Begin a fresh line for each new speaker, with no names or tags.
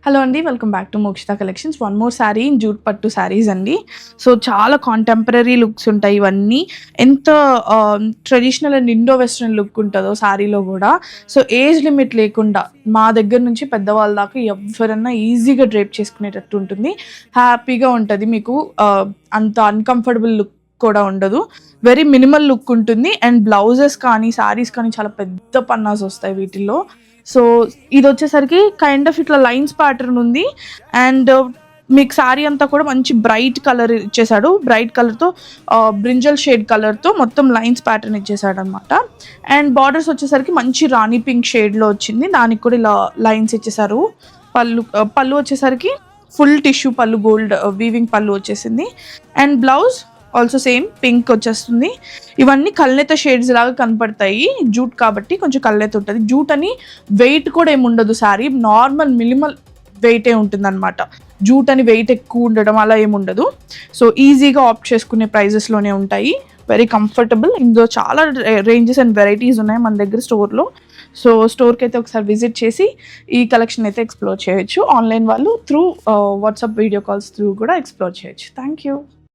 Hello అండి, welcome back to Mokshita collections. One more sari in jute పట్టు శారీస్ అండి. సో చాలా కాంటెంపరీ లుక్స్ ఉంటాయి ఇవన్నీ. ఎంత traditional and Indo western look ఉంటుందో శారీలో కూడా. సో ఏజ్ లిమిట్ లేకుండా మా దగ్గర నుంచి పెద్దవాళ్ళ దాకా ఎవరన్నా ఈజీగా డ్రేప్ చేసుకునేటట్టు ఉంటుంది. హ్యాపీగా ఉంటుంది మీకు. అంత అన్కంఫర్టబుల్ లుక్ కూడా ఉండదు. వెరీ మినిమల్ లుక్ ఉంటుంది. అండ్ బ్లౌజెస్ కానీ శారీస్ కానీ చాలా పెద్ద పన్నాస్ వస్తాయి వీటిల్లో. సో ఇది వచ్చేసరికి కైండ్ ఆఫ్ ఇట్లా లైన్స్ ప్యాటర్న్ ఉంది. అండ్ మీకు శారీ అంతా కూడా మంచి బ్రైట్ కలర్ ఇచ్చేసాడు. బ్రైట్ కలర్తో బ్రింజల్ షేడ్ కలర్తో మొత్తం లైన్స్ ప్యాటర్న్ ఇచ్చేసాడు అనమాట. అండ్ బార్డర్స్ వచ్చేసరికి మంచి రాణి పింక్ షేడ్లో వచ్చింది. దానికి కూడా ఇలా లైన్స్ ఇచ్చేసారు. పళ్ళు వచ్చేసరికి ఫుల్ టిష్యూ పళ్ళు, గోల్డ్ వీవింగ్ పళ్ళు వచ్చేసింది. And blouse also same pink వచ్చేస్తుంది. ఇవన్నీ కల్నేత షేడ్స్ లాగా కనపడతాయి. జూట్ కాబట్టి కొంచెం కల్నేత ఉంటుంది. జూట్ అని వెయిట్ కూడా ఏమి ఉండదు. శారీ నార్మల్ మినిమల్ వెయిటే ఉంటుంది అనమాట. జూట్ అని వెయిట్ ఎక్కువ ఉండడం అలా ఏమి ఉండదు. సో ఈజీగా ఆప్ట్ చేసుకునే ప్రైజెస్లోనే ఉంటాయి. Very comfortable. ఇందులో చాలా రేంజెస్ అండ్ వెరైటీస్ ఉన్నాయి మన దగ్గర స్టోర్లో. సో స్టోర్కి అయితే ఒకసారి విజిట్ చేసి ఈ కలెక్షన్ అయితే ఎక్స్ప్లోర్ చేయొచ్చు. ఆన్లైన్ వాళ్ళు through WhatsApp video calls through కూడా ఎక్స్ప్లోర్ చేయొచ్చు. Thank you.